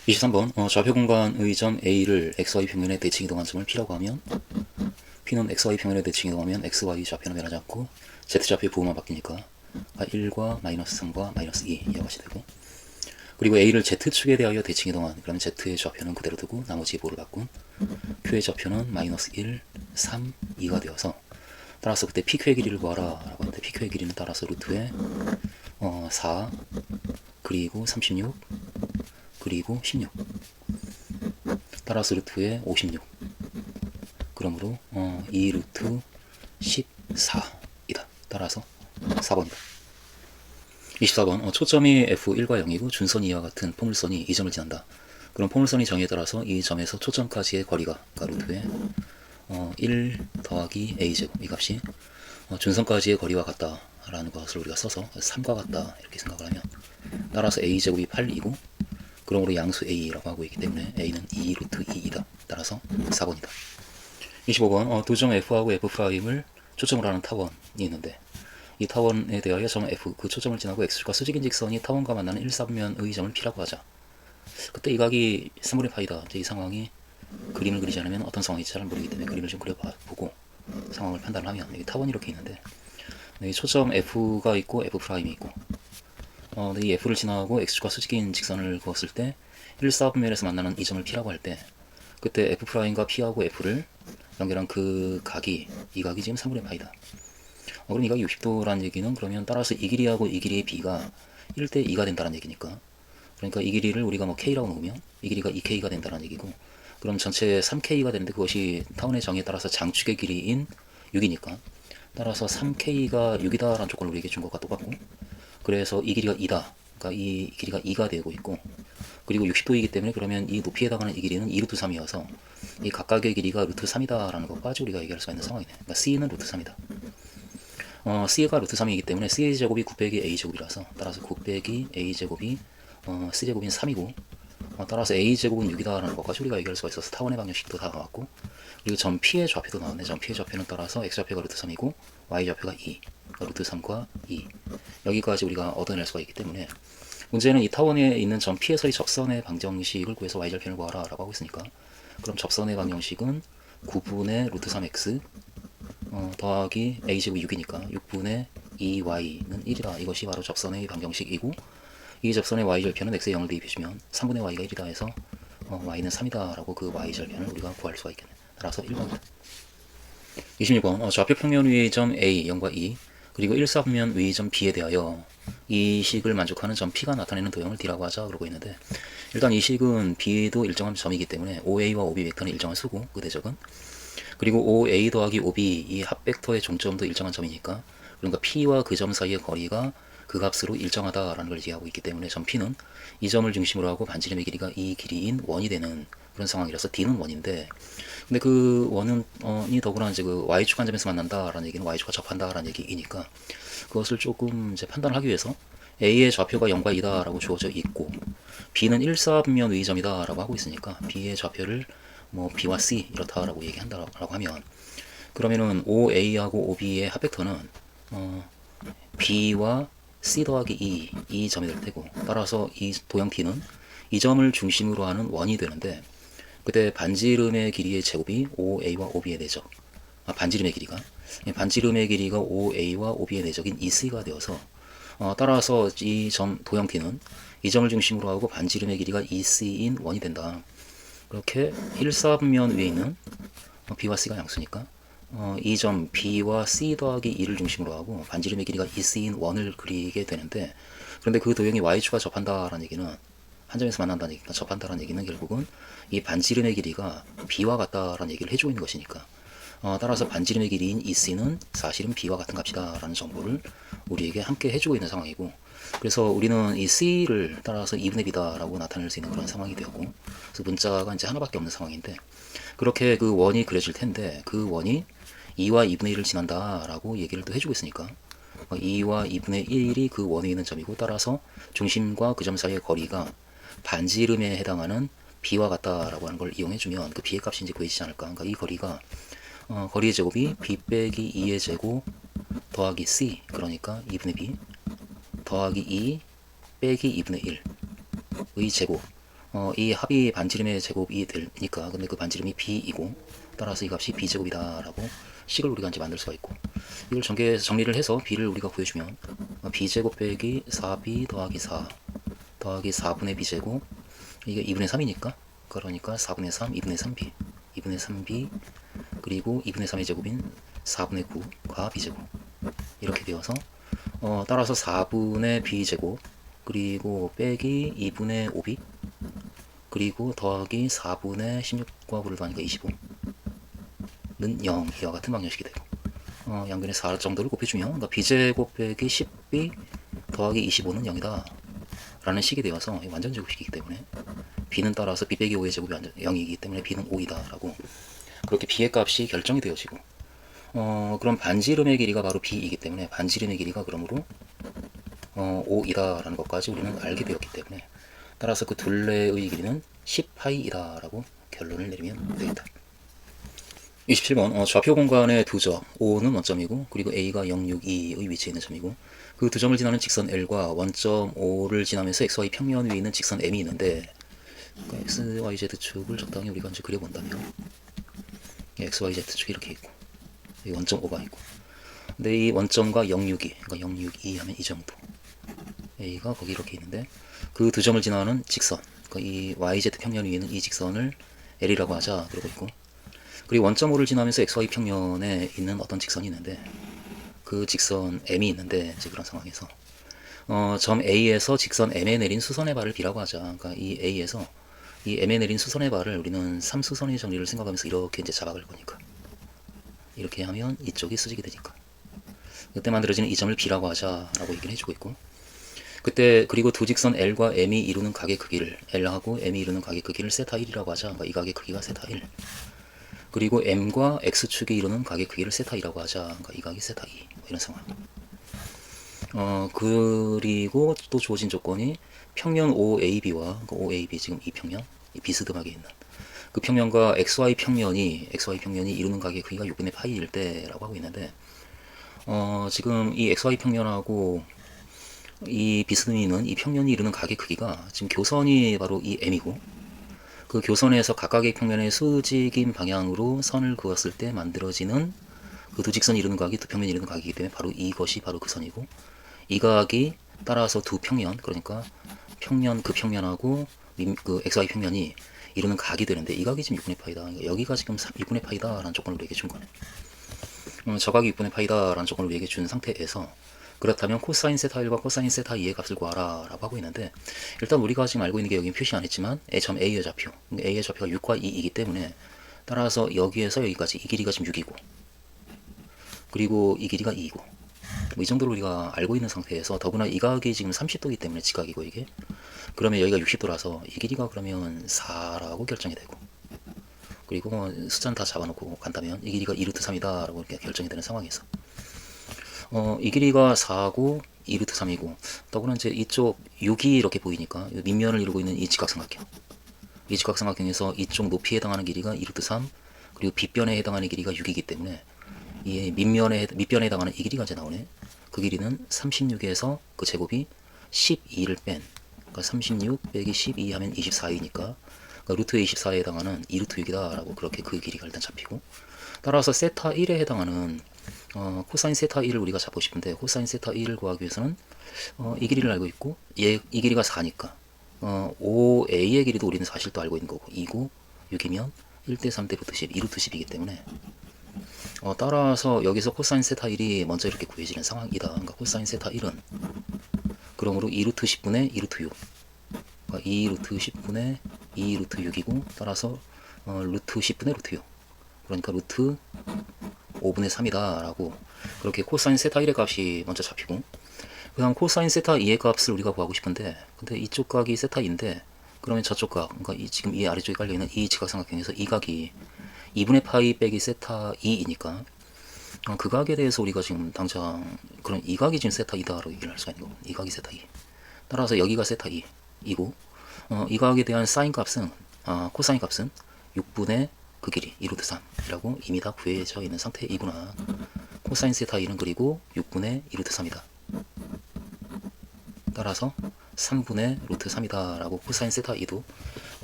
23번 좌표 공간의 점 A를 XY 평면에 대칭 이동한 점을 P라고 하면 P는 XY 평면에 대칭 이동하면 XY 좌표는 변하지 않고 Z좌표의 부호만 바뀌니까 1과 마이너스 3과 마이너스 2 이와 같이 되고, 그리고 A를 Z축에 대하여 대칭 이동한, 그러면 Z의 좌표는 그대로 두고 나머지 부호를 바꾼 Q의 좌표는 마이너스 1, 3, 2가 되어서, 따라서 그때 PQ의 길이를 구하라 라고 하는데 PQ의 길이는 따라서 루트에 4 그리고 36 그리고 16 따라서 루트에 56, 그러므로 2 루트 14이다. 따라서 4번이다. 24번 초점이 F1과 0이고 준선이 이와 같은 포물선이 이 점을 지난다. 그럼 포물선이 정의에 따라서 이 점에서 초점까지의 거리가 루트에 1 더하기 a제곱, 이 값이 준선까지의 거리와 같다 라는 것을 우리가 써서 3과 같다 이렇게 생각을 하면, 따라서 a제곱이 8이고 그러므로 양수 a라고 하고 있기 때문에 a는 2 루트 2이다. 따라서 4번이다. 25번 도점 f하고 f'을 초점으로 하는 타원이 있는데, 이 타원에 대하여 점 F, 그 초점을 지나고 X축과 수직인 직선이 타원과 만나는 1사분면의 점을 P라고 하자. 그때 이 각이 3분의 파이다. 이제 이 상황이 그림을 그리지 않으면 어떤 상황인지 잘 모르기 때문에 그림을 좀 그려보고 상황을 판단하면, 여기 타원이 이렇게 있는데 여기 초점 F가 있고 F'이 있고 이 F를 지나고 X축과 수직인 직선을 그었을 때 1사분면에서 만나는 이 점을 P라고 할 때, 그때 F'과 P하고 F를 연결한 그 각이, 이 각이 지금 3분의 파이다. 그럼 이 각이 60도라는 얘기는, 그러면 따라서 이 길이하고 이 길이의 B가 1대 2가 된다는 얘기니까, 그러니까 이 길이를 우리가 뭐 K라고 놓으면 이 길이가 2K가 된다는 얘기고, 그럼 전체 3K가 되는데 그것이 타원의 정의에 따라서 장축의 길이인 6이니까 따라서 3K가 6이다라는 조건을 우리에게 준 것과 똑같고, 그래서 이 길이가 2다. 그러니까 이 길이가 2가 되고 있고, 그리고 60도이기 때문에 그러면 이 높이에 해당하는 이 길이는 2 루트 3이어서 이 각각의 길이가 루트 3이다라는 것까지 우리가 얘기할 수가 있는 상황이네. 그러니까 C는 루트 3이다. C가 루트 3이기 때문에 C제곱이 9 빼기 A제곱이라서, 따라서 9 빼기 A제곱이 C제곱인 3이고, 따라서 A제곱은 6이다라는 것까지 우리가 얘기할 수가 있어서 타원의 방정식도 다 나왔고, 그리고 점 P의 좌표도 나왔네. 점 P의 좌표는 따라서 X좌표가 루트 3이고 Y좌표가 2, 그러니까 루트 3과 2, 여기까지 우리가 얻어낼 수가 있기 때문에, 문제는 이 타원에 있는 점 P에서의 접선의 방정식을 구해서 Y절편을 구하라 라고 하고 있으니까, 그럼 접선의 방정식은 9분의 루트 3X 더하기 A제곱 6이니까 6분의 2Y는 1이다. 이것이 바로 접선의 방정식이고, 이 접선의 Y절편은 X의 0을 대입해주면 3분의 Y가 1이다 해서 Y는 3이다 라고 그 Y절편을 우리가 구할 수가 있겠네. 따라서 1번이다. 26번 좌표 평면 위의 점 A 0과 2 그리고 1사분면 위의 점 B에 대하여 이 식을 만족하는 점 P가 나타내는 도형을 D라고 하자 그러고 있는데, 일단 이 식은 B도 일정한 점이기 때문에 OA와 OB 벡터는 일정한 수고, 그 대적은, 그리고 OA 더하기 OB 이 합벡터의 종점도 일정한 점이니까, 그러니까 P와 그 점 사이의 거리가 그 값으로 일정하다라는 걸 얘기하고 있기 때문에 점 P는 이 점을 중심으로 하고 반지름의 길이가 이 길이인 원이 되는 그런 상황이라서 D는 원인데, 근데 그 원은 이 더구나 이제 그 y축 한 점에서 만난다라는 얘기는 y축과 접한다라는 얘기이니까, 그것을 조금 이제 판단을 하기 위해서 A의 좌표가 0과 2다라고 주어져 있고 B는 1사분면 의점이다라고 하고 있으니까 B의 좌표를 뭐 B와 C 이렇다라고 얘기한다라고 하면, 그러면은 OA하고 OB의 합벡터는 B와 C 더하기 2이 점이 될 테고, 따라서 이 도형 T는 이 점을 중심으로 하는 원이 되는데, 그때 반지름의 길이의 제곱이 OA와 OB의 내적, 반지름의 길이가 OA와 OB의 내적인 EC가 되어서, 따라서 이 점 도형 T는 이 점을 중심으로 하고 반지름의 길이가 EC인 원이 된다. 그렇게 1사분면 위에 있는 B와 C가 양수니까 이 점 B와 C 더하기 2를 중심으로 하고 반지름의 길이가 EC인 원을 그리게 되는데, 그런데 그 도형이 Y축과 접한다라는 얘기는, 한 점에서 만난다는 얘기가 접한다라는 얘기는 결국은 이 반지름의 길이가 B와 같다라는 얘기를 해주고 있는 것이니까, 따라서 반지름의 길이인 EC는 사실은 B와 같은 값이다 라는 정보를 우리에게 함께 해주고 있는 상황이고, 그래서 우리는 이 C를 따라서 2분의 B다 라고 나타낼 수 있는 그런 상황이 되었고, 그래서 문자가 이제 하나밖에 없는 상황인데, 그렇게 그 원이 그려질 텐데 그 원이 2와 2분의 1을 지난다 라고 얘기를 또 해주고 있으니까 2와 2분의 1이 그 원에 있는 점이고, 따라서 중심과 그 점 사이의 거리가 반지름에 해당하는 B와 같다라고 하는 걸 이용해주면 그 B의 값이 이제 구해지지 않을까. 그러니까 이 거리가 거리의 제곱이 B 빼기 2의 제곱 더하기 C, 그러니까 2분의 B 더하기 2 빼기 2분의 1의 제곱, 이 합이 반지름의 제곱이 되니까, 근데 그 반지름이 b이고, 따라서 이 값이 b제곱이다 라고 식을 우리가 이제 만들 수가 있고, 이걸 정리를 해서 b를 우리가 구해주면 b제곱 빼기 4b 더하기 4 더하기 4분의 b제곱, 이게 2분의 3이니까, 그러니까 4분의 3, 2분의 3b 2분의 3b 그리고 2분의 3의 제곱인 4분의 9과 b제곱, 이렇게 되어서 따라서 4분의 b제곱 그리고 빼기 2분의 5b 그리고 더하기 4분의 16과 9를 더하니까 25는 0, 이와 같은 방정식이 되고, 양변에 4 정도를 곱해주면, 그러니까 b제곱 빼기 10b 더하기 25는 0이다 라는 식이 되어서 완전 제곱식이기 때문에 b는 따라서 b 빼기 5의 제곱이 0이기 때문에 b는 5이다 라고, 그렇게 b의 값이 결정이 되어지고, 그럼 반지름의 길이가 바로 b이기 때문에 반지름의 길이가 그러므로 5이다 라는 것까지 우리는 알게 되었기 때문에, 따라서 그 둘레의 길이는 10파이이다 라고 결론을 내리면 되겠다. 27번 좌표 공간의 두 점 O는 원점이고, 그리고 A가 062의 위치에 있는 점이고, 그 두 점을 지나는 직선 L과 원점 O를 지나면서 XY 평면 위에 있는 직선 M이 있는데, 그러니까 XYZ축을 적당히 우리가 이제 그려본다면 XYZ축이 이렇게 있고, 이 원점 O가 있고, 근데 이 원점과 062, 그러니까 062 하면 이 정도, A가 거기 이렇게 있는데, 그 두 점을 지나는 직선, 그러니까 이 YZ 평면 위에 있는 이 직선을 L이라고 하자 그러고 있고, 그리고 원점 O를 지나면서 XY 평면에 있는 어떤 직선이 있는데, 그 직선 M이 있는데, 이제 그런 상황에서 점 A에서 직선 M에 내린 수선의 발을 B라고 하자. 그러니까 이 A에서 이 M에 내린 수선의 발을 우리는 3수선의 정리를 생각하면서 이렇게 이제 잡아갈 거니까, 이렇게 하면 이쪽이 수직이 되니까 그때 만들어지는 이 점을 B라고 하자라고 얘기를 해주고 있고, 그때 그리고 두 직선 L과 M이 이루는 각의 크기를, L하고 M이 이루는 각의 크기를 세타 1이라고 하자. 그러니까 이 각의 크기가 세타 1. 그리고 M과 X축이 이루는 각의 크기를 세타 2라고 하자. 그러니까 이 각이 세타 2. 이런 상황. 그리고 또 주어진 조건이 평면 OAB와, 그러니까 OAB 지금 이 평면, 이 비스듬하게 있는 그 평면과 XY 평면이 이루는 각의 크기가 6분의 파이일 때라고 하고 있는데, 지금 이 XY 평면하고 이 비스듬히 있는 이 평면이 이루는 각의 크기가 지금 교선이 바로 이 M이고, 그 교선에서 각각의 평면의 수직인 방향으로 선을 그었을 때 만들어지는 그 두 직선이 이루는 각이 두 평면이 이루는 각이기 때문에 바로 이것이 바로 그 선이고, 이 각이 따라서 두 평면, 그러니까 그 평면하고 그 XY 평면이 이루는 각이 되는데, 이 각이 지금 6분의 파이다. 여기가 지금 6분의 파이다 라는 조건을 우리에게 준 거네. 저 각이 6분의 파이다 라는 조건을 우리에게 준 상태에서, 그렇다면 코사인 세타 1과 코사인 세타 2의 값을 구하라 라고 하고 있는데, 일단 우리가 지금 알고 있는 게 여기 표시 안 했지만 점 A의 좌표, A의 좌표가 6과 2이기 때문에, 따라서 여기에서 여기까지 이 길이가 지금 6이고, 그리고 이 길이가 2이고, 뭐 이 정도로 우리가 알고 있는 상태에서, 더구나 이 각이 지금 30도이기 때문에 지각이고, 이게 그러면 여기가 60도라서 이 길이가 그러면 4라고 결정이 되고, 그리고 뭐 숫자는 다 잡아놓고 간다면 이 길이가 2루트 3이다 라고 이렇게 결정이 되는 상황에서, 이 길이가 4고 2루트 3이고, 더구나 이제 이쪽 6이 이렇게 보이니까 밑면을 이루고 있는 이 직각삼각형, 이 직각삼각형에서 이쪽 높이에 해당하는 길이가 2루트 3, 그리고 빗변에 해당하는 길이가 6이기 때문에 이 밑변에 해당하는 이 길이가 이제 나오네. 그 길이는 36에서 그 제곱이 12를 뺀, 그러니까 36 빼기 12 하면 24이니까, 그러니까 루트 24에 해당하는 2루트 6이다 라고, 그렇게 그 길이가 일단 잡히고, 따라서 세타 1에 해당하는 코사인 세타 1을 우리가 잡고 싶은데, 코사인 세타 1을 구하기 위해서는 이 길이를 알고 있고, 이 길이가 4니까 5a의 길이도 우리는 사실 또 알고 있는 거고, 2고 6이면 1대 3대 루트 10, 2루트 10이기 때문에, 따라서 여기서 코사인 세타 1이 먼저 이렇게 구해지는 상황이다. 그러니까 코사인 세타 1은 그러므로 2루트 10분의 2루트 6, 그러니까 2루트 10분의 2루트 6이고, 따라서 루트 10분의 루트 6, 그러니까 루트 5분의 3이다 라고, 그렇게 코사인 세타 1의 값이 먼저 잡히고, 그 다음 코사인 세타 2의 값을 우리가 구하고 싶은데, 근데 이쪽 각이 세타 2인데, 그러면 저쪽 각, 그러니까 지금 이 아래쪽에 깔려있는 이 직각삼각형에서 이 각이 2분의 파이 빼기 세타 2이니까, 그 각에 대해서 우리가 지금 당장 그런 이 각이 지금 세타 2다라고 얘기를 할 수가 있는 거고, 이 각이 세타 2, 따라서 여기가 세타 2이고, 이 각에 대한 사인 값은, 코사인 값은 6분의 그 길이 2루트 3이라고 이미 다 구해져 있는 상태이구나. 코사인 세타 2는 그리고 6분의 2루트 3이다. 따라서 3분의 루트 3이다 라고 코사인 세타 2도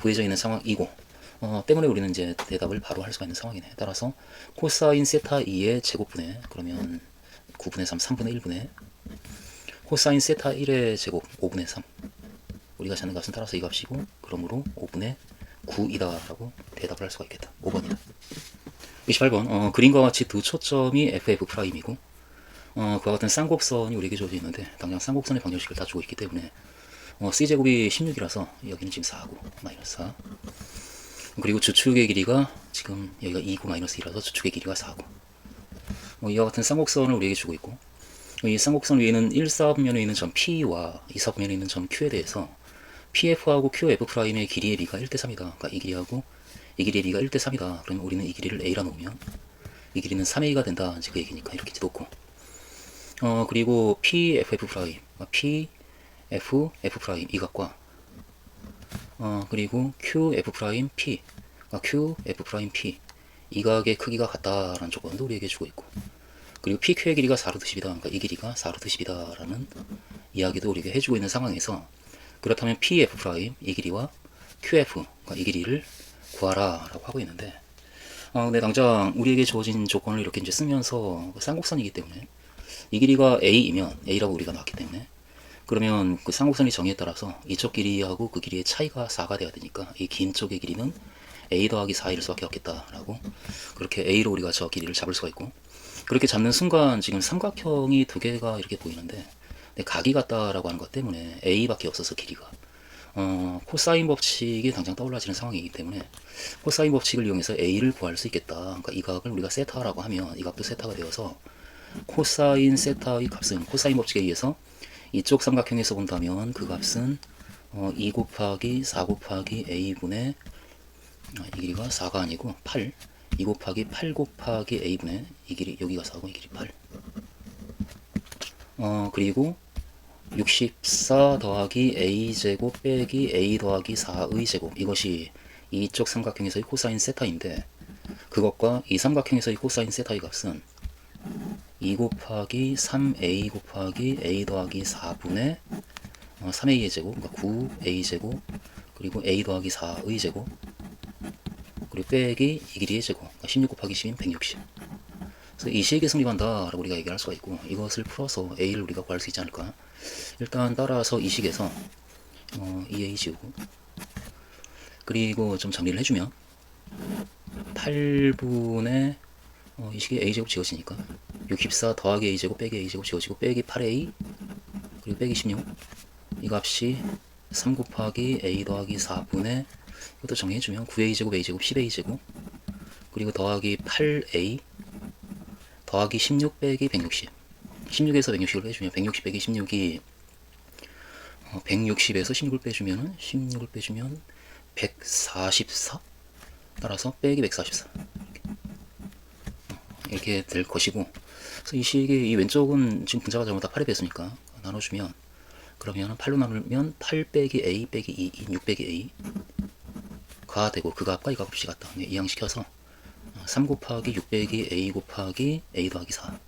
구해져 있는 상황이고 때문에 우리는 이제 대답을 바로 할 수가 있는 상황이네. 따라서 코사인 세타 2의 제곱분의 그러면 9분의 3, 3분의 1분의 코사인 세타 1의 제곱 5분의 3 우리가 찾는 값은 따라서 이 값이고 그러므로 5분의 9이다 라고 대답을 할 수가 있겠다. 5번이다. 28번 그림과 같이 두 초점이 FF'이고 그와 같은 쌍곡선이 우리에게 주어져 있는데 당장 쌍곡선의 방정식을 다 주고 있기 때문에 C제곱이 16이라서 여기는 지금 4고 마이너스 4 그리고 주축의 길이가 지금 여기가 2고 마이너스 2라서 주축의 길이가 4고 이와 같은 쌍곡선을 우리에게 주고 있고 이 쌍곡선 위에는 1사분면에 있는 점 P와 2사분면에 있는 점 Q에 대해서 PF하고 QF'의 길이의 비가 1대3이다. 그러니까 이 길이하고 이 길이의 비가 1대3이다. 그러면 우리는 이 길이를 A라 놓으면 이 길이는 3A가 된다. 이제 그 얘기니까 이렇게 놓고 그리고 PFF', PFF' 이 값과 그리고 QF' P, QF' P 이 각의 크기가 같다라는 조건도 우리에게 주고 있고 그리고 PQ의 길이가 4루트 10이다. 그러니까 이 길이가 4루트 10이다 라는 이야기도 우리에게 해주고 있는 상황에서 그렇다면 PF' 이 길이와 QF 그러니까 이 길이를 구하라 라고 하고 있는데 근데 당장 우리에게 주어진 조건을 이렇게 이제 쓰면서 쌍곡선이기 때문에 이 길이가 A이면 A라고 우리가 나왔기 때문에 그러면 그 쌍곡선의 정의에 따라서 이쪽 길이하고 그 길이의 차이가 4가 돼야 되니까 이 긴 쪽의 길이는 A 더하기 4일 수밖에 없겠다라고 그렇게 A로 우리가 저 길이를 잡을 수가 있고 그렇게 잡는 순간 지금 삼각형이 두 개가 이렇게 보이는데 각이 같다라고 하는 것 때문에 A밖에 없어서 길이가 코사인 법칙이 당장 떠올라지는 상황이기 때문에 코사인 법칙을 이용해서 A를 구할 수 있겠다. 그러니까 이 값을 우리가 세타라고 하면 이 값도 세타가 되어서 코사인 세타의 값은 코사인 법칙에 의해서 이쪽 삼각형에서 본다면 그 값은 2 곱하기 4 곱하기 A분의 이 길이가 4가 아니고 8 2 곱하기 8 곱하기 A분의 이 길이 여기가 4고 이 길이 8 그리고 64 더하기 A제곱 빼기 A 더하기 4의 제곱 이것이 이쪽 삼각형에서의 코사인 세타인데 그것과 이 삼각형에서의 코사인 세타의 값은 2 곱하기 3A 곱하기 A 더하기 4분의 3A의 제곱 그러니까 9A제곱 그리고 A 더하기 4의 제곱 그리고 빼기 이 길이의 제곱 그러니까 16 곱하기 10인 160 그래서 이 식에 성립한다 라고 우리가 얘기할 수가 있고 이것을 풀어서 A를 우리가 구할 수 있지 않을까. 일단 따라서 이 식에서 2A 지우고 그리고 좀 정리를 해주면 8분의 이 식에 A제곱 지워지니까 64 더하기 A제곱 빼기 A제곱 지워지고 빼기 8A 그리고 빼기 16 이 값이 3 곱하기 A 더하기 4분의 이것도 정리해주면 9A제곱 A제곱 10A제곱 그리고 더하기 8A 더하기 16 빼기 160 16에서 160을 빼주면 160 빼기 16이 160에서 16을 빼주면 144 따라서 빼기 144 이렇게 될 것이고 그래서 이 식의 이 왼쪽은 지금 분자가 전부 다 8에 뺐으니까 나눠주면 그러면 8로 나누면 8 빼기 A 빼기 2 6 빼기 A가 되고 그 값과 이 값이 같다. 이항시켜서 3 곱하기 6 빼기 A 곱하기 A 더하기 4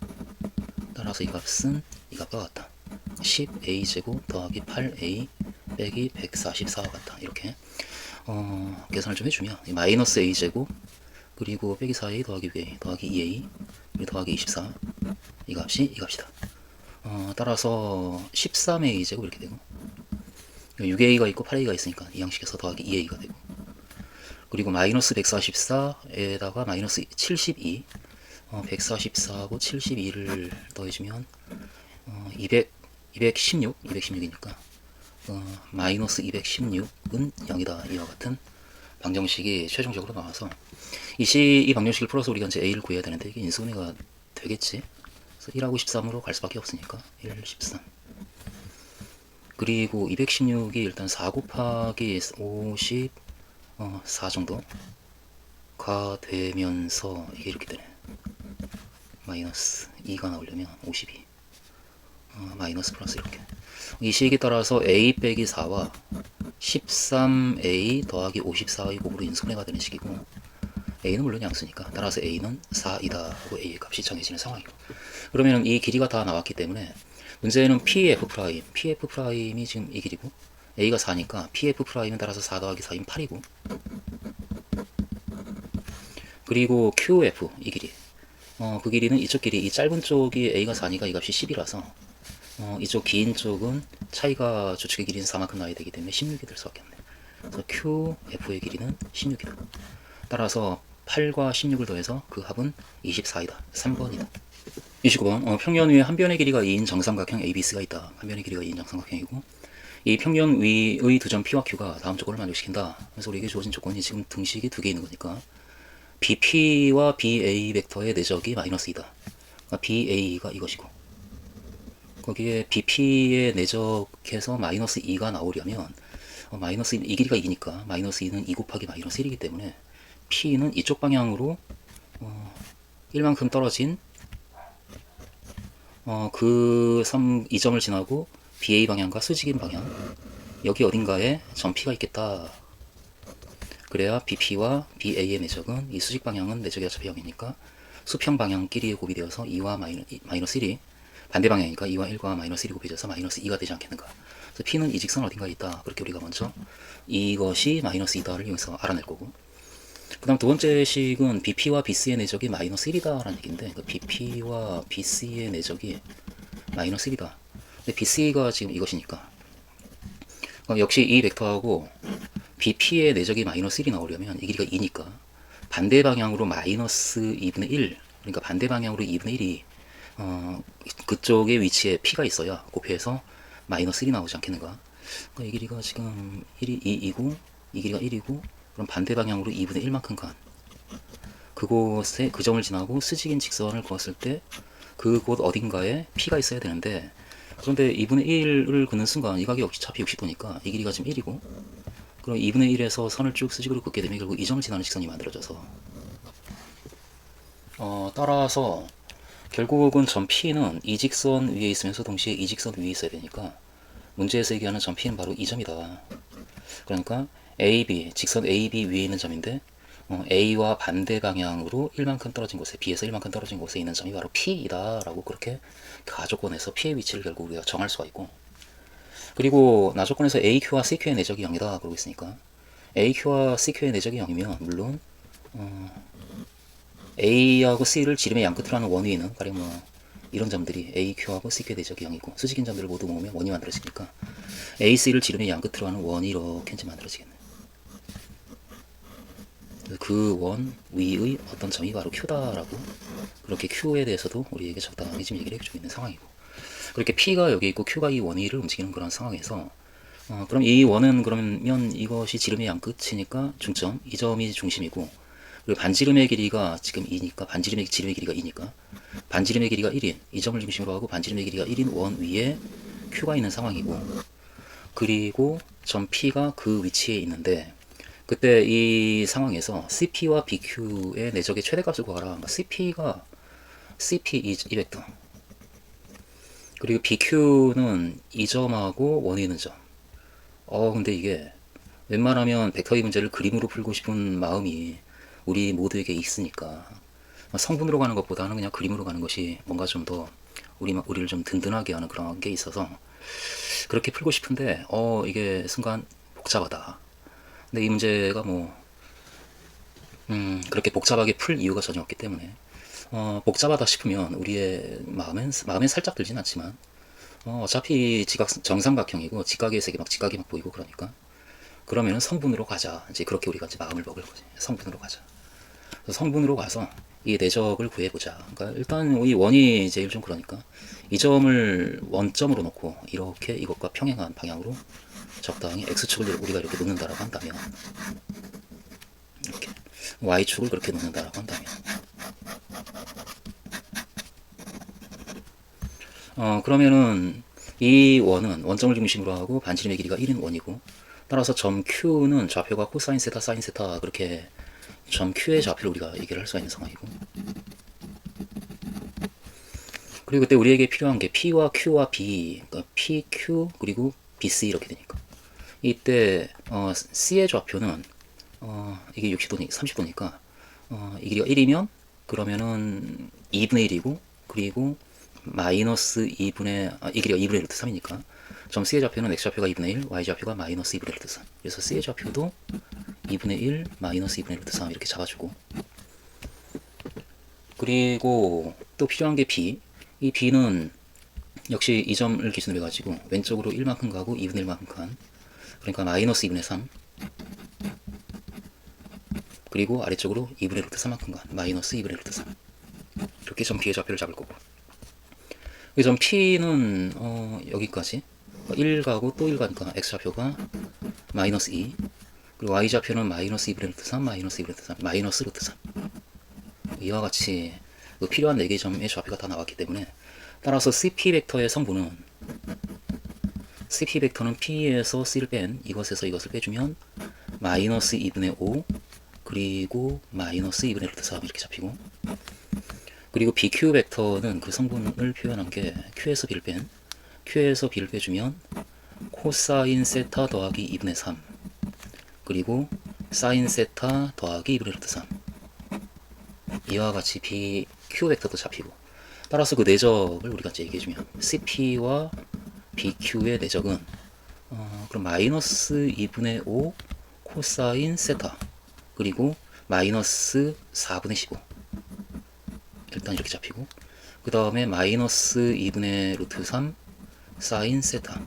따라서 이 값은 이 값과 같다. 10A제곱 더하기 8A 빼기 144와 같다. 이렇게 계산을 좀 해주면 마이너스 A제곱 그리고 빼기 4A 더하기 B 더하기 2A 그리고 더하기 24 이 값이 이 값이다. 따라서 13A제곱 이렇게 되고 6A가 있고 8A가 있으니까 이항식에서 더하기 2A가 되고 그리고 마이너스 144에다가 마이너스 72 144하고 72를 더해주면 216이니까 마이너스 216은 0이다. 이와 같은 방정식이 최종적으로 나와서 이 방정식을 풀어서 우리가 이제 A를 구해야 되는데 이게 인수분해가 되겠지. 그래서 1하고 13으로 갈 수밖에 없으니까 1, 13 그리고 216이 일단 4 곱하기 54 정도가 되면서 이게 이렇게 되네. 마이너스 2가 나오려면 52 마이너스 플러스 이렇게 이 식에 따라서 A 빼기 4와 13A 더하기 54의 곱으로 인수분해가 되는 식이고 A는 물론 양수니까 따라서 A는 4이다 하고 A의 값이 정해지는 상황이고 그러면 이 길이가 다 나왔기 때문에 문제는 PF', PF'이 지금 이 길이고 A가 4니까 PF 프라임은 따라서 4 더하기 4인 8이고, 그리고 QF 이 길이, 그 길이는 이쪽 길이, 이 짧은 쪽이 A가 4니까 이 값이 10이라서 이쪽 긴 쪽은 차이가 주축의 길이는 4만큼 나야 되기 때문에 16이 될 수밖에 없네. 그래서 QF의 길이는 16이다. 따라서 8과 16을 더해서 그 합은 24이다. 3번이다. 29번 평면 위에 한 변의 길이가 2인 정삼각형 ABC가 있다. 한 변의 길이가 2인 정삼각형이고, 이 평면 위의 두 점 P와 Q가 다음 조건을 만족시킨다. 그래서 우리에게 주어진 조건이 지금 등식이 두 개 있는 거니까 BP와 BA 벡터의 내적이 마이너스 2다. 그러니까 BA가 이것이고, 거기에 BP의 내적에서 마이너스 2가 나오려면 마이너스 1, 이 길이가 2니까 마이너스 2는 2 곱하기 마이너스 1이기 때문에 P는 이쪽 방향으로 1만큼 떨어진 이 점을 지나고 BA 방향과 수직인 방향, 여기 어딘가에 점 P가 있겠다. 그래야 BP와 BA의 내적은, 이 수직 방향은 내적이 어차피 0이니까 수평 방향끼리 곱이 되어서 2와 마이너스 1이 반대 방향이니까 2와 1과 마이너스 1이 곱해져서 마이너스 2가 되지 않겠는가. 그래서 P는 이 직선 어딘가에 있다. 그렇게 우리가 먼저 이것이 마이너스 2다를 이용해서 알아낼 거고, 그 다음 두 번째 식은 BP와 BC의 내적이 마이너스 1이다 라는 얘기인데, 그 BP와 BC의 내적이 마이너스 1이다. 근데 BC가 지금 이것이니까, 역시 이 벡터하고 BP의 내적이 마이너스 1이 나오려면 이 길이가 2니까 반대 방향으로 마이너스 2분의 1, 그러니까 반대 방향으로 2분의 1이 그쪽의 위치에 P가 있어야 곱해서 마이너스 1이 나오지 않겠는가. 그러니까 이 길이가 지금 1이 2이고 이 길이가 1이고, 그럼 반대 방향으로 2분의 1만큼 간 그곳에, 그 점을 지나고 스직인 직선을 그었을 때 그곳 어딘가에 P가 있어야 되는데, 그런데 2분의 1을 긋는 순간 이 각이 어차피 60도니까 이 길이가 지금 1이고, 그럼 2분의 1에서 선을 쭉 스직으로 긋게 되면 결국 이 점을 지나는 직선이 만들어져서 따라서 결국은 점 P는 이 직선 위에 있으면서 동시에 이 직선 위에 있어야 되니까 문제에서 얘기하는 점 P는 바로 이 점이다. 그러니까 AB, 직선 AB 위에 있는 점인데 A와 반대 방향으로 1만큼 떨어진 곳에, B에서 1만큼 떨어진 곳에 있는 점이 바로 P이다 라고 그렇게 가조건에서 P의 위치를 결국 우리가 정할 수가 있고, 그리고 나조건에서 AQ와 CQ의 내적이 0이다 그러고 있으니까 AQ와 CQ의 내적이 0이면 물론 A하고 C를 지름의 양끝으로 하는 원 위에 있는 가령 이런 점들이 AQ하고 CQ의 내적이 0이고, 수직인 점들을 모두 모으면 원이 만들어지니까 AC를 지름의 양끝으로 하는 원이 이렇게 이제 만들어지겠네. 그 원 위의 어떤 점이 바로 Q다라고, 그렇게 Q에 대해서도 우리에게 적당하게 지금 얘기를 해주고 있는 상황이고, 그렇게 P가 여기 있고 Q가 이 원 위를 움직이는 그런 상황에서 그럼 이 원은 그러면 이것이 지름의 양끝이니까 중점, 이 점이 중심이고, 그리고 반지름의 길이가 지금 2니까 반지름의 지름의 길이가 2니까 반지름의 길이가 1인 이 점을 중심으로 하고 반지름의 길이가 1인 원 위에 Q가 있는 상황이고, 그리고 점 P가 그 위치에 있는데, 그때 이 상황에서 CP와 BQ의 내적의 최대값을 구하라. 그러니까 CP가 CP 이 벡터, 그리고 BQ는 이 점하고 원에 있는 점. 근데 이게 웬만하면 벡터의 문제를 그림으로 풀고 싶은 마음이 우리 모두에게 있으니까 성분으로 가는 것보다는 그냥 그림으로 가는 것이 뭔가 좀 더 우리를 좀 든든하게 하는 그런 게 있어서 그렇게 풀고 싶은데 이게 순간 복잡하다. 근데 이 문제가 그렇게 복잡하게 풀 이유가 전혀 없기 때문에 복잡하다 싶으면 우리의 마음엔 살짝 들진 않지만 어차피 정삼각형이고 직각의 색이 직각이 막 보이고, 그러면은 성분으로 가자. 이제 그렇게 우리가 이제 마음을 먹을 거지. 성분으로 가자. 그래서 성분으로 가서 이 내적을 구해보자. 그러니까 일단 이 원이 제일 좀 그러니까 이 점을 원점으로 놓고 이렇게 이것과 평행한 방향으로 적당히 x축을 우리가 이렇게 놓는다라고 한다면, 이렇게 y축을 그렇게 놓는다라고 한다면 그러면은 이 원은 원점을 중심으로 하고 반지름의 길이가 1인 원이고, 따라서 점 Q는 좌표가 코사인 세타 사인 세타, 그렇게 점 Q의 좌표를 우리가 얘기를 할 수가 있는 상황이고, 그리고 그때 우리에게 필요한 게 P와 Q와 B, 그러니까 P, Q 그리고 BC 이렇게 되니까 이때 C의 좌표는 이게 60도니 30도니까 이 길이가 1이면 그러면은 2분의 1이고, 그리고 마이너스 2분의 이 길이가 2분의 루트 3이니까 점 C의 좌표는 X좌표가 2분의 1, Y좌표가 마이너스 2분의 루트 3. 그래서 C의 좌표도 2분의 1, 마이너스 2분의 루트 3 이렇게 잡아주고, 그리고 또 필요한 게 B. 이 B는 역시 이 점을 기준으로 해가지고 왼쪽으로 1만큼 가고 2분의 1만큼 간, 그러니까 마이너스 2분의 3, 그리고 아래쪽으로 2분의 루트 3만큼 간 마이너스 2분의 루트 3. 이렇게 점 B의 좌표를 잡을 거고, 이 점 P는 여기까지 1 가고 또 1 가니까 X좌표가 마이너스 2, 그리고 Y좌표는 마이너스 2분의 루트 3, 마이너스 2분의 루트 3, 마이너스 루트 3. 이와 같이 그 필요한 4개의 점의 좌표가 다 나왔기 때문에, 따라서 CP 벡터의 성분은, CP 벡터는 P에서 C를 뺀 이것에서 이것을 빼주면 마이너스 2분의 5, 그리고 마이너스 2분의 루트 3 이렇게 잡히고, 그리고 BQ 벡터는 그 성분을 표현한 게 Q에서 B를 뺀, Q에서 B를 빼주면 코사인 세타 더하기 2분의 3, 그리고 사인 세타 더하기 2분의 루트 3. 이와 같이 BQ 벡터도 잡히고, 따라서 그 내적을 우리가 이제 얘기해주면 CP와 BQ의 내적은 그럼 마이너스 2분의 5 코사인 세타, 그리고 마이너스 4분의 15 일단 이렇게 잡히고, 그 다음에 마이너스 2분의 루트 3 사인 세타,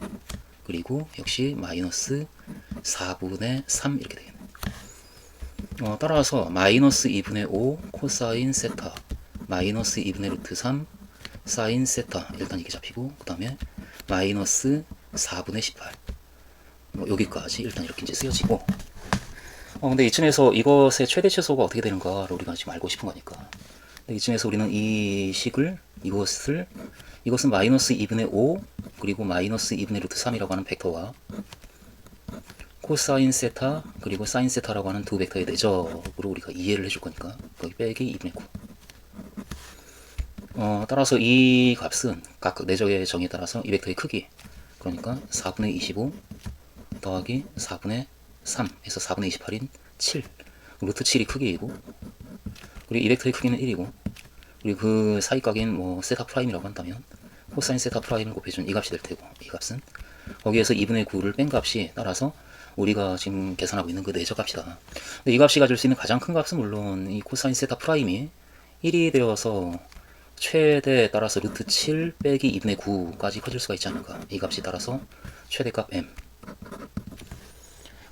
그리고 역시 마이너스 4분의 3 이렇게 되겠네. 따라서 마이너스 2분의 5 코사인 세타, 마이너스 2분의 루트 3 사인 세타 일단 이게 잡히고, 그 다음에 마이너스 4분의 18 여기까지 일단 이렇게 이제 쓰여지고, 근데 이쯤에서 이것의 최대 최소가 어떻게 되는가를 우리가 지금 알고 싶은 거니까, 이쯤에서 우리는 이 식을, 이것은 마이너스 2분의 5 그리고 마이너스 2분의 루트 3이라고 하는 벡터와 코사인 세타 그리고 사인 세타라고 하는 두 벡터의 내적으로 우리가 이해를 해줄 거니까 거기 빼기 2분의 9. 따라서 이 값은 각 내적의 정의에 따라서 이 벡터의 크기, 그러니까 4분의 25 더하기 4분의 3 해서 4분의 28인 7, 루트 7이 크기이고, 그리고 이 벡터의 크기는 1이고, 그리고 그 사이각인 뭐 세타 프라임이라고 한다면 코사인 세타 프라임을 곱해준 이 값이 될 테고, 이 값은 거기에서 2분의 9를 뺀 값이 따라서 우리가 지금 계산하고 있는 그 내적 값이다. 근데 이 값이 가질 수 있는 가장 큰 값은 물론 이 코사인 세타 프라임이 1이 되어서 최대 따라서 루트 7 빼기 2분의 9까지 커질 수가 있지 않을까. 이 값이 따라서 최대값 m,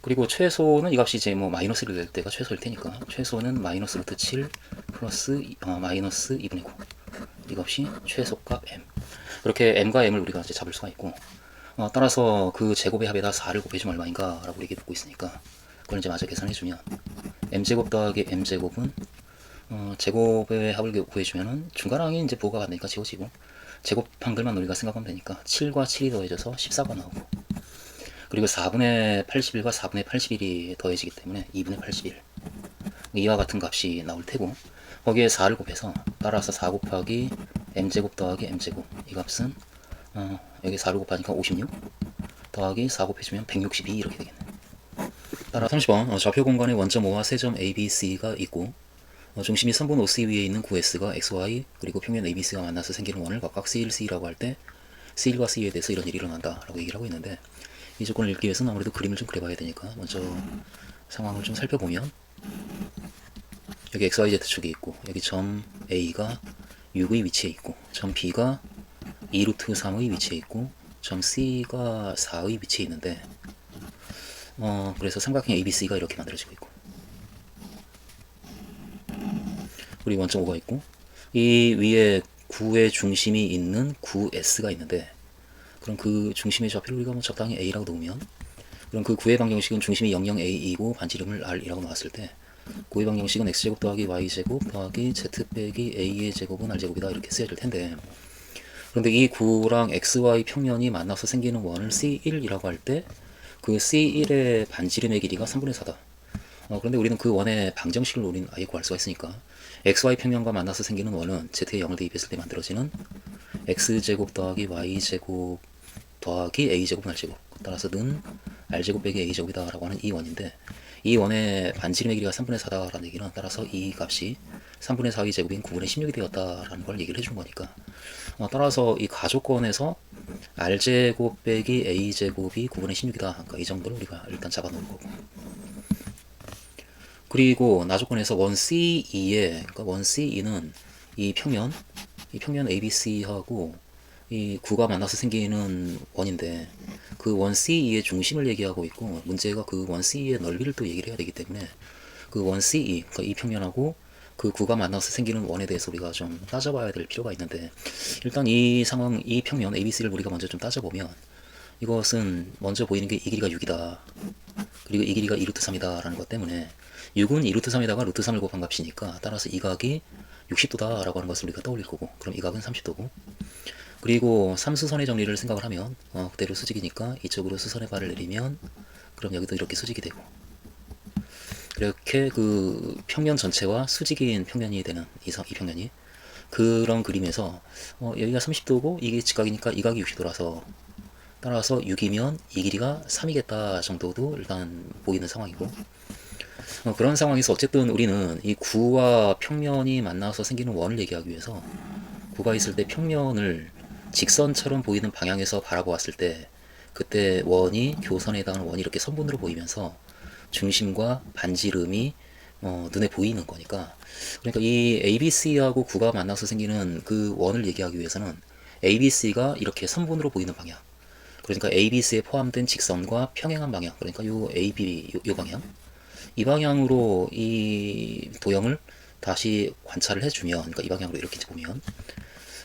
그리고 최소는 이 값이 이제 뭐 마이너스를 낼 때가 최소일 테니까 최소는 마이너스 루트 7 플러스 마이너스 2분의 9, 이 값이 최소값 m. 이렇게 m과 m을 우리가 이제 잡을 수가 있고, 따라서 그 제곱의 합에다 4를 곱해주면 얼마인가 라고 이렇게 묻고 있으니까 그걸 이제 마저 계산해주면 m제곱 더하기 m제곱은 제곱의 합을 구해주면은 중간항이 이제 부호가 같으니까 지워지고, 제곱 한글만 우리가 생각하면 되니까 7과 7이 더해져서 14가 나오고, 그리고 4분의 81과 4분의 81이 더해지기 때문에 2분의 81, 이와 같은 값이 나올 테고, 거기에 4를 곱해서 따라서 4 곱하기 m제곱 더하기 m제곱, 이 값은 여기 4를 곱하니까 56 더하기 4 곱해주면 162 이렇게 되겠네. 따라 30번 좌표 공간에 원점 O와 세점 A, B, C가 있고 중심이 선분 OC 위에 있는 9S가 XY 그리고 평면 ABC가 만나서 생기는 원을 각각 C1, C라고 할 때 C1과 C에 대해서 이런 일이 일어난다 라고 얘기를 하고 있는데, 이 조건을 읽기 위해서는 아무래도 그림을 좀 그려봐야 되니까 먼저 상황을 좀 살펴보면, 여기 XYZ축이 있고 여기 점 A가 6의 위치에 있고 점 B가 2루트 3의 위치에 있고 점 C가 4의 위치에 있는데, 그래서 삼각형 ABC가 이렇게 만들어지고 있고, 우리 원점 O가 있고 이 위에 9의 중심이 있는 9S가 있는데, 그럼 그 중심의 좌표를 우리가 뭐 적당히 A라고 놓으면, 그럼 그 9의 방정식은 중심이 00A이고 반지름을 R이라고 놓았을 때 9의 방정식은 X제곱 더하기 Y제곱 더하기 Z 빼기 A의 제곱은 R제곱이다 이렇게 쓰여질 텐데, 그런데 이 9랑 XY 평면이 만나서 생기는 원을 C1이라고 할 때 그 C1의 반지름의 길이가 3분의 4다. 그런데 우리는 그 원의 방정식을 우리는 아예 구할 수가 있으니까 XY 평면과 만나서 생기는 원은 Z에 0을 대입했을 때 만들어지는 X제곱 더하기 Y제곱 더하기 A제곱 R제곱, 따라서 는 R제곱 빼기 A제곱이다 라고 하는 이 원인데, 이 원의 반지름의 길이가 3분의 4다라는 얘기는 따라서 이 값이 3분의 4의 제곱인 9분의 16이 되었다라는 걸 얘기를 해준 거니까 따라서 이 가조건에서 r제곱 빼기 a제곱이 9분의 16이다. 그러니까 이 정도를 우리가 일단 잡아 놓을 거고, 그리고 나조건에서 원 C2에 그러니까 원 C2는 이 평면 ABC하고 이 9가 만나서 생기는 원인데 그 원 C2의 중심을 얘기하고 있고, 문제가 그 원 C2의 넓이를 또 얘기를 해야 되기 때문에 그 원 C2 그러니까 이 평면하고 그 9가 만나서 생기는 원에 대해서 우리가 좀 따져봐야 될 필요가 있는데, 일단 이 상황, 이 평면 ABC를 우리가 먼저 좀 따져보면 이것은 먼저 보이는 게 이 길이가 6이다. 그리고 이 길이가 2루트 3이다 라는 것 때문에 6은 2루트 3에다가 루트 3을 곱한 값이니까 따라서 이 각이 60도다 라고 하는 것을 우리가 떠올릴 거고, 그럼 이 각은 30도고, 그리고 삼수선의 정리를 생각을 하면 그대로 수직이니까 이쪽으로 수선의 발을 내리면 그럼 여기도 이렇게 수직이 되고, 이렇게 그 평면 전체와 수직인 평면이 되는 이 평면이 그런 그림에서 여기가 30도고 이게 직각이니까 이 각이 60도라서 따라서 6이면 이 길이가 3이겠다 정도도 일단 보이는 상황이고, 그런 상황에서 어쨌든 우리는 이 9와 평면이 만나서 생기는 원을 얘기하기 위해서 9가 있을 때 평면을 직선처럼 보이는 방향에서 바라보았을 때 그때 원이 교선에 해당하는 원이 이렇게 선분으로 보이면서 중심과 반지름이 눈에 보이는 거니까, 그러니까 이 ABC하고 9가 만나서 생기는 그 원을 얘기하기 위해서는 ABC가 이렇게 선분으로 보이는 방향, 그러니까 ABC에 포함된 직선과 평행한 방향, 그러니까 요 AB 요 방향, 이 방향으로 이 도형을 다시 관찰을 해주면, 그러니까 이 방향으로 이렇게 보면,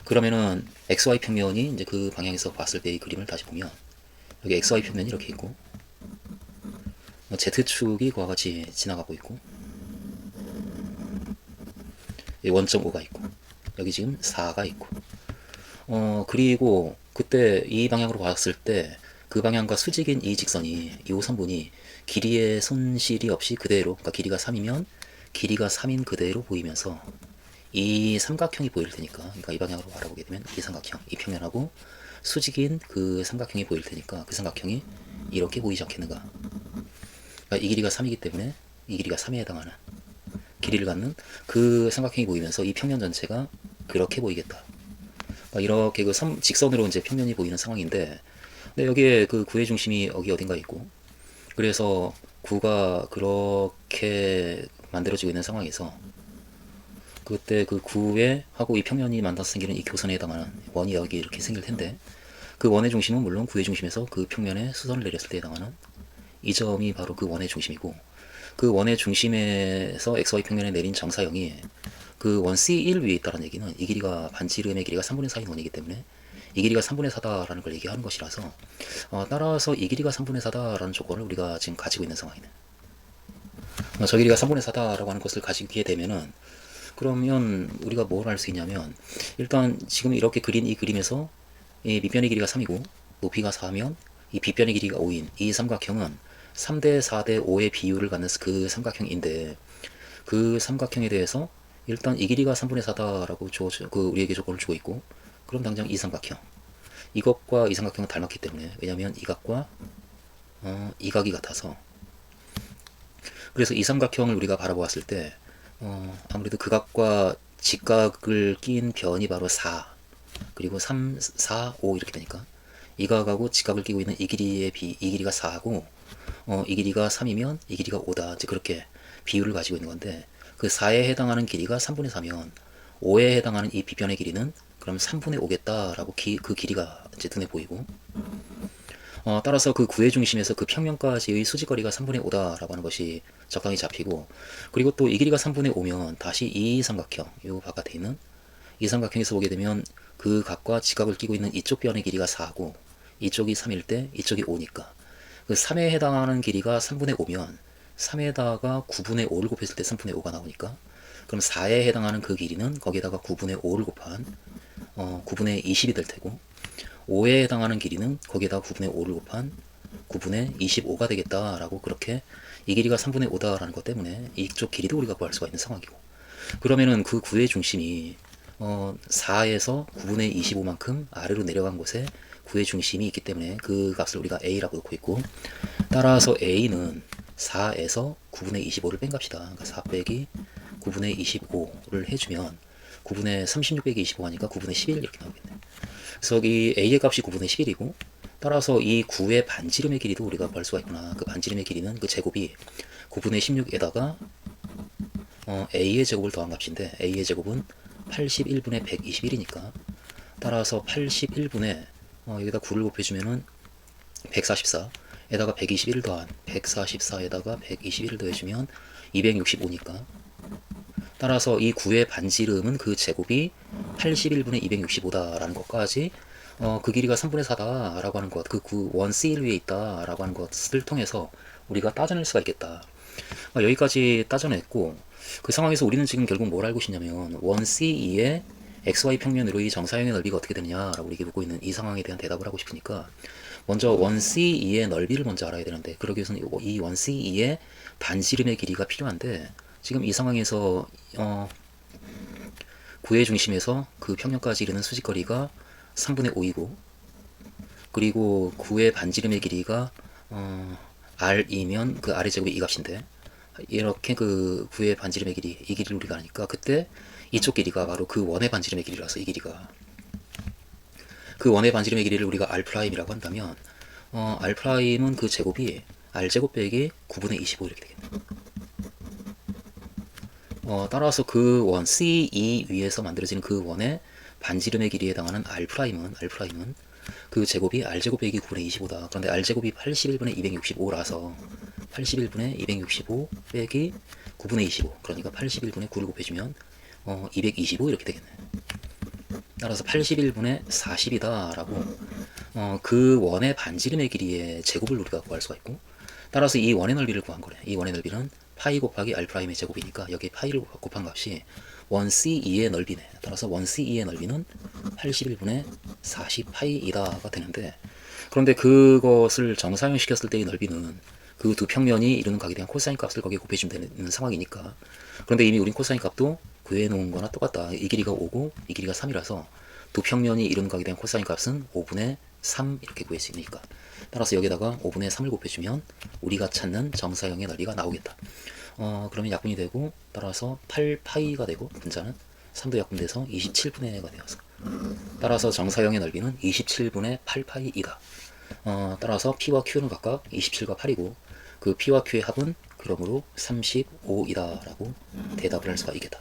그러면은 XY 평면이 이제 그 방향에서 봤을 때 이 그림을 다시 보면 여기 XY 평면이 이렇게 있고, Z축이 그와 같이 지나가고 있고, 여기 1.5가 있고, 여기 지금 4가 있고, 그리고 그때 이 방향으로 봤을 때 그 방향과 수직인 이 직선이, 이 선분이 길이의 손실이 없이 그대로, 그러니까 길이가 3이면 길이가 3인 그대로 보이면서 이 삼각형이 보일 테니까, 그러니까 이 방향으로 바라보게 되면 이 삼각형, 이 평면하고 수직인 그 삼각형이 보일 테니까 그 삼각형이 이렇게 보이지 않겠는가. 그러니까 이 길이가 3이기 때문에 이 길이가 3에 해당하는 길이를 갖는 그 삼각형이 보이면서 이 평면 전체가 그렇게 보이겠다. 그러니까 이렇게 그 직선으로 이제 평면이 보이는 상황인데, 근데 여기에 그 9의 중심이 여기 어딘가 있고, 그래서 9가 그렇게 만들어지고 있는 상황에서 그때 그 9에 하고 이 평면이 만나서 생기는 이 교선에 해당하는 원이 여기 이렇게 생길 텐데, 그 원의 중심은 물론 9의 중심에서 그 평면에 수선을 내렸을 때 해당하는 이 점이 바로 그 원의 중심이고, 그 원의 중심에서 XY 평면에 내린 정사형이 그 원 C1 위에 있다는 얘기는 이 길이가 반지름의 길이가 3분의 4인 원이기 때문에 이 길이가 3분의 4다라는 걸 얘기하는 것이라서 따라서 이 길이가 3분의 4다라는 조건을 우리가 지금 가지고 있는 상황이네. 저 길이가 3분의 4다라고 하는 것을 가지게 되면은 그러면 우리가 뭘 할 수 있냐면, 일단 지금 이렇게 그린 이 그림에서 이 밑변의 길이가 3이고 높이가 4면 이 빗변의 길이가 5인 이 삼각형은 3대 4대 5의 비율을 갖는 그 삼각형인데, 그 삼각형에 대해서 일단 이 길이가 3분의 4다라고 우리에게 조건을 주고 있고, 그럼 당장 이 삼각형, 이것과 이 삼각형은 닮았기 때문에, 왜냐하면 이 각과 이 각이 같아서, 그래서 이 삼각형을 우리가 바라보았을 때 아무래도 그 각과 직각을 낀 변이 바로 4, 그리고 3, 4, 5 이렇게 되니까 이 각하고 직각을 끼고 있는 이 길이가 4하고 이 길이가 3이면 이 길이가 5다. 이제 그렇게 비율을 가지고 있는 건데, 그 4에 해당하는 길이가 3분의 4면 5에 해당하는 이 빗변의 길이는 그럼 3분의 5겠다라고 그 길이가 이제 눈에 보이고, 따라서 그 구의 중심에서 그 평면까지의 수직거리가 3분의 5다라고 하는 것이 적당히 잡히고, 그리고 또 이 길이가 3분의 5면 다시 이 삼각형, 요 바깥에 있는 이 삼각형에서 보게 되면 그 각과 직각을 끼고 있는 이쪽 변의 길이가 4고 이쪽이 3일 때 이쪽이 5니까 그 3에 해당하는 길이가 3분의 5면 3에다가 9분의 5를 곱했을 때 3분의 5가 나오니까, 그럼 4에 해당하는 그 길이는 거기에다가 9분의 5를 곱한 9분의 20이 될 테고, 5에 해당하는 길이는 거기에다가 9분의 5를 곱한 9분의 25가 되겠다라고, 그렇게 이 길이가 3분의 5다라는 것 때문에 이쪽 길이도 우리가 구할 수가 있는 상황이고, 그러면은 그 9의 중심이 4에서 9분의 25만큼 아래로 내려간 곳에 9의 중심이 있기 때문에 그 값을 우리가 A라고 놓고 있고, 따라서 A는 4에서 9분의 25를 뺀 값이다. 그러니까 4 빼기 9분의 25를 해주면 9분의 36 빼기 25 하니까 9분의 11 이렇게 나오겠네. 그래서 이 a의 값이 9분의 11이고 따라서 이 9의 반지름의 길이도 우리가 구할 수가 있구나. 그 반지름의 길이는 그 제곱이 9분의 16에다가 a의 제곱을 더한 값인데 a의 제곱은 81분의 121이니까 따라서 81분의 여기다 9를 곱해주면은 144 에다가 121 더한 144에다가 121을 더해주면 265니까 따라서 이 9의 반지름은 그 제곱이 81분의 265다라는 것까지 그 길이가 3분의 4다 라고 하는 것, 그 1C1 위에 있다 라고 하는 것을 통해서 우리가 따져낼 수가 있겠다. 여기까지 따져냈고 그 상황에서 우리는 지금 결국 뭘 알고 싶냐면 1C2의 XY 평면으로 이 정사형의 넓이가 어떻게 되느냐라고 우리에게 묻고 있는 이 상황에 대한 대답을 하고 싶으니까 먼저 1C2의 넓이를 먼저 알아야 되는데 그러기 위해서는 이 1C2의 반지름의 길이가 필요한데 지금 이 상황에서 9의 중심에서 그 평면까지 이르는 수직거리가 3분의 5이고 그리고 9의 반지름의 길이가 r이면 그 r의 제곱이 이 값인데 이렇게 그 9의 반지름의 길이 이 길이를 우리가 아니까 그때 이쪽 길이가 바로 그 원의 반지름의 길이라서 이 길이가 그 원의 반지름의 길이를 우리가 r'이라고 한다면 r'은 그 제곱이 r제곱 빼기 9분의 25 이렇게 되겠네. 따라서 그 원 C2 위에서 만들어지는 그 원의 반지름의 길이에 해당하는 r'은 그 제곱이 r제곱 빼기 9분의 25다. 그런데 r제곱이 81분의 265라서 81분의 265 빼기 9분의 25 그러니까 81분의 9를 곱해주면 225 이렇게 되겠네. 따라서 81분의 40이다 라고 그 원의 반지름의 길이의 제곱을 우리가 구할 수가 있고 따라서 이 원의 넓이를 구한 거래. 이 원의 넓이는 파이 곱하기 r'의 제곱이니까 여기에 파이를 곱한 값이 1C2의 넓이네. 따라서 1C2의 넓이는 81분의 40파이이다가 되는데 그런데 그것을 정사형 시켰을 때의 넓이는 그 두 평면이 이루는 각에 대한 코사인 값을 거기에 곱해주면 되는 상황이니까 그런데 이미 우린 코사인 값도 구해놓은 거나 똑같다. 이 길이가 5고 이 길이가 3이라서 두 평면이 이루는 각에 대한 코사인 값은 5분의 3 이렇게 구할 수 있으니까 따라서 여기다가 5분의 3을 곱해주면 우리가 찾는 정사형의 넓이가 나오겠다. 그러면 약분이 되고 따라서 8파이가 되고 분자는 3도 약분돼서 27분의 1가 되어서 따라서 정사형의 넓이는 27분의 8파이이다. 따라서 P와 Q는 각각 27과 8이고 그 P와 Q의 합은 그러므로 35이다 라고 대답을 할 수가 있겠다.